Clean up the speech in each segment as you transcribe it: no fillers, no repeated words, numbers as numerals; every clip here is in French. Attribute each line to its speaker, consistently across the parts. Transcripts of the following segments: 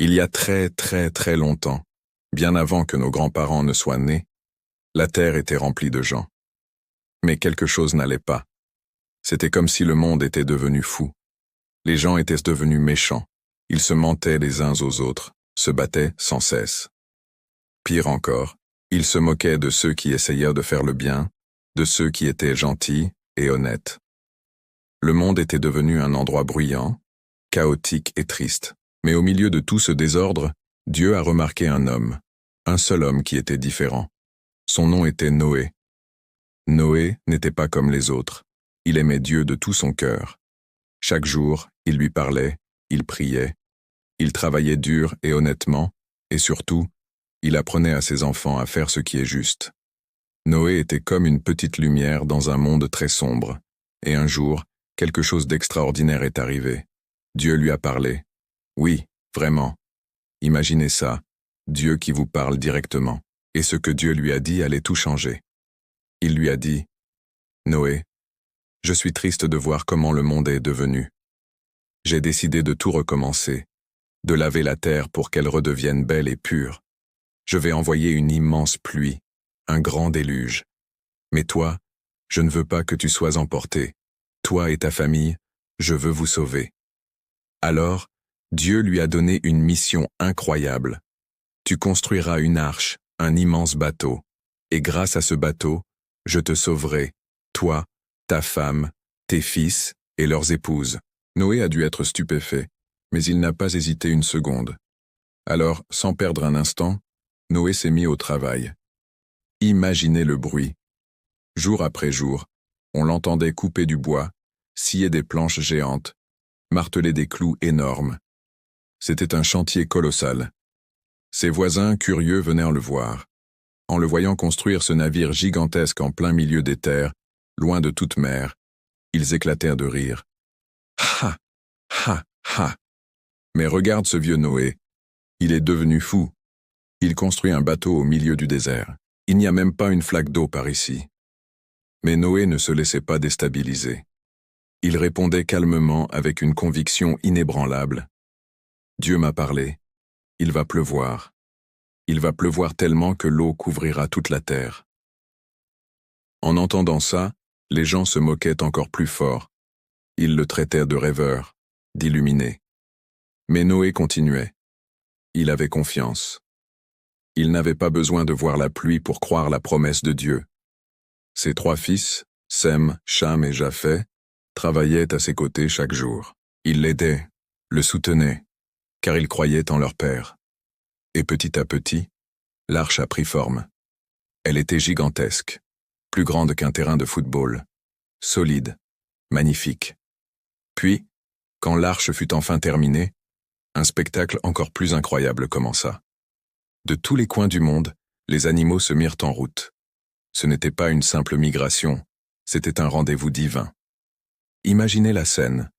Speaker 1: Il y a très très très longtemps, bien avant que nos grands-parents ne soient nés, la terre était remplie de gens. Mais quelque chose n'allait pas. C'était comme si le monde était devenu fou. Les gens étaient devenus méchants. Ils se mentaient les uns aux autres, se battaient sans cesse. Pire encore, ils se moquaient de ceux qui essayaient de faire le bien, de ceux qui étaient gentils et honnêtes. Le monde était devenu un endroit bruyant, chaotique et triste. Mais au milieu de tout ce désordre, Dieu a remarqué un homme, un seul homme qui était différent. Son nom était Noé. Noé n'était pas comme les autres. Il aimait Dieu de tout son cœur. Chaque jour, il lui parlait, il priait, il travaillait dur et honnêtement, et surtout, il apprenait à ses enfants à faire ce qui est juste. Noé était comme une petite lumière dans un monde très sombre, et un jour, quelque chose d'extraordinaire est arrivé. Dieu lui a parlé. Oui, vraiment. Imaginez ça, Dieu qui vous parle directement. Et ce que Dieu lui a dit allait tout changer. Il lui a dit, « Noé, je suis triste de voir comment le monde est devenu. J'ai décidé de tout recommencer, de laver la terre pour qu'elle redevienne belle et pure. Je vais envoyer une immense pluie, un grand déluge. Mais toi, je ne veux pas que tu sois emporté. Toi et ta famille, je veux vous sauver. » Alors, Dieu lui a donné une mission incroyable. Tu construiras une arche, un immense bateau, et grâce à ce bateau, je te sauverai, toi, ta femme, tes fils et leurs épouses. Noé a dû être stupéfait, mais il n'a pas hésité une seconde. Alors, sans perdre un instant, Noé s'est mis au travail. Imaginez le bruit. Jour après jour, on l'entendait couper du bois, scier des planches géantes, marteler des clous énormes. C'était un chantier colossal. Ses voisins, curieux, venaient le voir. En le voyant construire ce navire gigantesque en plein milieu des terres, loin de toute mer, ils éclatèrent de rire. Ha! Ha! Ha! Mais regarde ce vieux Noé. Il est devenu fou. Il construit un bateau au milieu du désert. Il n'y a même pas une flaque d'eau par ici. Mais Noé ne se laissait pas déstabiliser. Il répondait calmement avec une conviction inébranlable. Dieu m'a parlé. Il va pleuvoir. Il va pleuvoir tellement que l'eau couvrira toute la terre. En entendant ça, les gens se moquaient encore plus fort. Ils le traitèrent de rêveur, d'illuminé. Mais Noé continuait. Il avait confiance. Il n'avait pas besoin de voir la pluie pour croire la promesse de Dieu. Ses 3 fils, Sem, Cham et Japheth, travaillaient à ses côtés chaque jour. Ils l'aidaient, le soutenaient, car ils croyaient en leur père. Et petit à petit, l'arche a pris forme. Elle était gigantesque, plus grande qu'un terrain de football, solide, magnifique. Puis, quand l'arche fut enfin terminée, un spectacle encore plus incroyable commença. De tous les coins du monde, les animaux se mirent en route. Ce n'était pas une simple migration, c'était un rendez-vous divin. Imaginez la scène.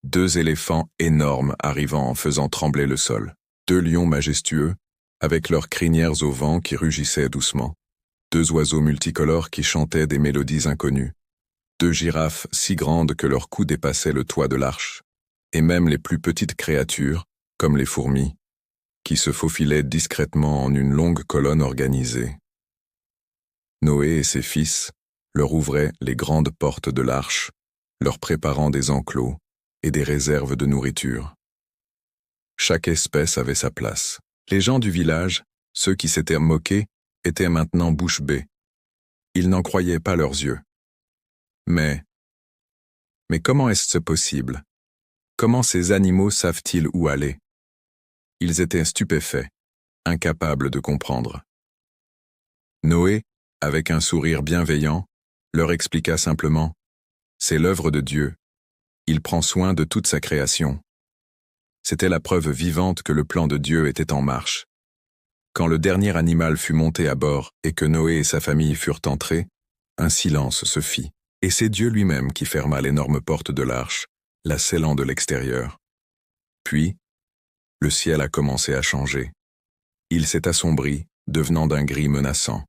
Speaker 1: 2 éléphants énormes arrivant en faisant trembler le sol. 2 lions majestueux, avec leurs crinières au vent qui rugissaient doucement. 2 oiseaux multicolores qui chantaient des mélodies inconnues. 2 girafes si grandes que leur cou dépassait le toit de l'arche. Et même les plus petites créatures, comme les fourmis, qui se faufilaient discrètement en une longue colonne organisée. Noé et ses fils leur ouvraient les grandes portes de l'arche, leur préparant des enclos et des réserves de nourriture. Chaque espèce avait sa place. Les gens du village, ceux qui s'étaient moqués, étaient maintenant bouche bée. Ils n'en croyaient pas leurs yeux. Mais comment est-ce possible? Comment ces animaux savent-ils où aller? Ils étaient stupéfaits, incapables de comprendre. Noé, avec un sourire bienveillant, leur expliqua simplement « C'est l'œuvre de Dieu. Il prend soin de toute sa création. » C'était la preuve vivante que le plan de Dieu était en marche. Quand le dernier animal fut monté à bord et que Noé et sa famille furent entrés, un silence se fit, et c'est Dieu lui-même qui ferma l'énorme porte de l'arche, la scellant de l'extérieur. Puis, le ciel a commencé à changer. Il s'est assombri, devenant d'un gris menaçant.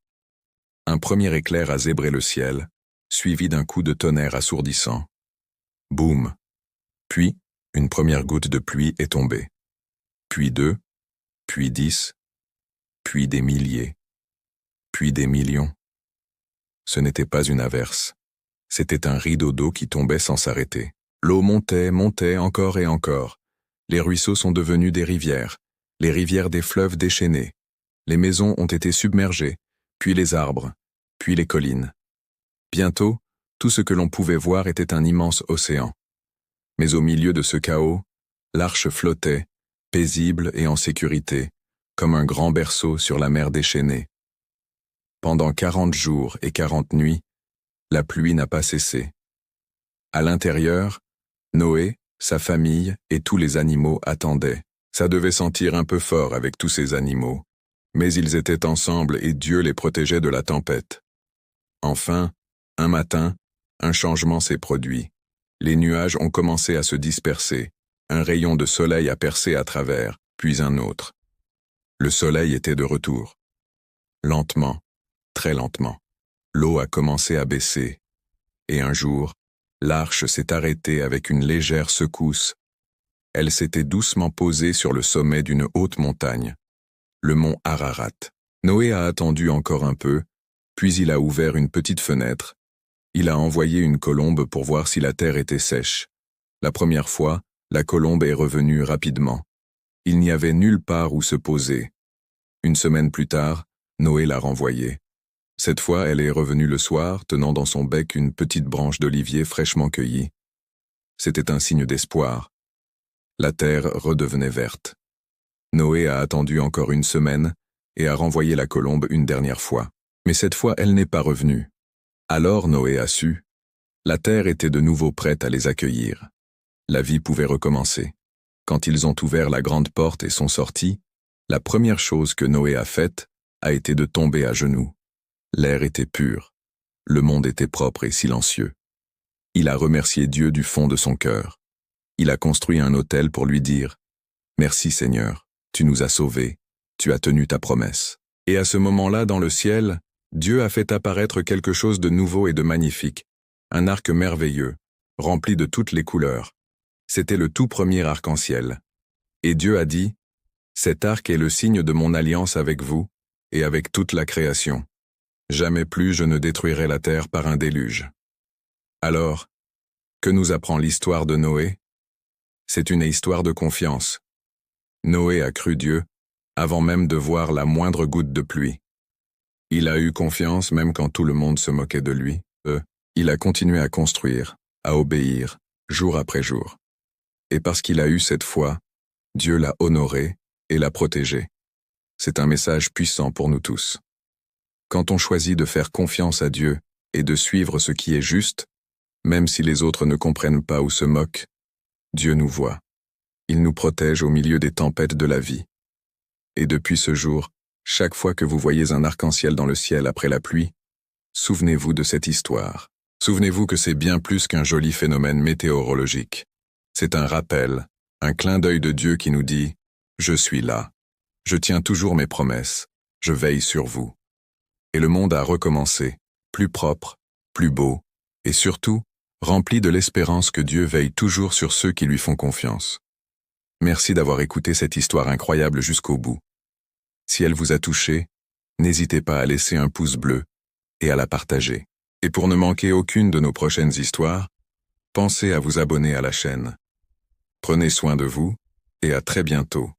Speaker 1: Un premier éclair a zébré le ciel, suivi d'un coup de tonnerre assourdissant. Boum! Puis, une première goutte de pluie est tombée. puis 2, puis 10, puis des milliers, puis des millions. Ce n'était pas une averse. C'était un rideau d'eau qui tombait sans s'arrêter. L'eau montait, montait encore et encore. Les ruisseaux sont devenus des rivières, les rivières des fleuves déchaînés. Les maisons ont été submergées, puis les arbres, puis les collines. Bientôt, tout ce que l'on pouvait voir était un immense océan. Mais au milieu de ce chaos, l'arche flottait, paisible et en sécurité, comme un grand berceau sur la mer déchaînée. Pendant 40 jours et 40 nuits, la pluie n'a pas cessé. À l'intérieur, Noé, sa famille et tous les animaux attendaient. Ça devait sentir un peu fort avec tous ces animaux, mais ils étaient ensemble et Dieu les protégeait de la tempête. Enfin, un matin, un changement s'est produit. Les nuages ont commencé à se disperser, un rayon de soleil a percé à travers, puis un autre. Le soleil était de retour. Lentement, très lentement, l'eau a commencé à baisser, et un jour, l'arche s'est arrêtée avec une légère secousse. Elle s'était doucement posée sur le sommet d'une haute montagne, le mont Ararat. Noé a attendu encore un peu, puis il a ouvert une petite fenêtre. Il a envoyé une colombe pour voir si la terre était sèche. La première fois, la colombe est revenue rapidement. Il n'y avait nulle part où se poser. Une semaine plus tard, Noé l'a renvoyée. Cette fois, elle est revenue le soir, tenant dans son bec une petite branche d'olivier fraîchement cueillie. C'était un signe d'espoir. La terre redevenait verte. Noé a attendu encore une semaine et a renvoyé la colombe une dernière fois. Mais cette fois, elle n'est pas revenue. Alors Noé a su. La terre était de nouveau prête à les accueillir. La vie pouvait recommencer. Quand ils ont ouvert la grande porte et sont sortis, la première chose que Noé a faite a été de tomber à genoux. L'air était pur. Le monde était propre et silencieux. Il a remercié Dieu du fond de son cœur. Il a construit un autel pour lui dire « Merci Seigneur, tu nous as sauvés, tu as tenu ta promesse. » Et à ce moment-là, dans le ciel, Dieu a fait apparaître quelque chose de nouveau et de magnifique, un arc merveilleux, rempli de toutes les couleurs. C'était le tout premier arc-en-ciel. Et Dieu a dit « Cet arc est le signe de mon alliance avec vous et avec toute la création. Jamais plus je ne détruirai la terre par un déluge. » Alors, que nous apprend l'histoire de Noé? C'est une histoire de confiance. Noé a cru Dieu avant même de voir la moindre goutte de pluie. Il a eu confiance même quand tout le monde se moquait de lui. Il a continué à construire, à obéir, jour après jour. Et parce qu'il a eu cette foi, Dieu l'a honoré et l'a protégé. C'est un message puissant pour nous tous. Quand on choisit de faire confiance à Dieu et de suivre ce qui est juste, même si les autres ne comprennent pas ou se moquent, Dieu nous voit. Il nous protège au milieu des tempêtes de la vie. Et depuis ce jour, chaque fois que vous voyez un arc-en-ciel dans le ciel après la pluie, souvenez-vous de cette histoire. Souvenez-vous que c'est bien plus qu'un joli phénomène météorologique. C'est un rappel, un clin d'œil de Dieu qui nous dit « Je suis là. Je tiens toujours mes promesses. Je veille sur vous. » Et le monde a recommencé, plus propre, plus beau, et surtout, rempli de l'espérance que Dieu veille toujours sur ceux qui lui font confiance. Merci d'avoir écouté cette histoire incroyable jusqu'au bout. Si elle vous a touché, n'hésitez pas à laisser un pouce bleu et à la partager. Et pour ne manquer aucune de nos prochaines histoires, pensez à vous abonner à la chaîne. Prenez soin de vous et à très bientôt.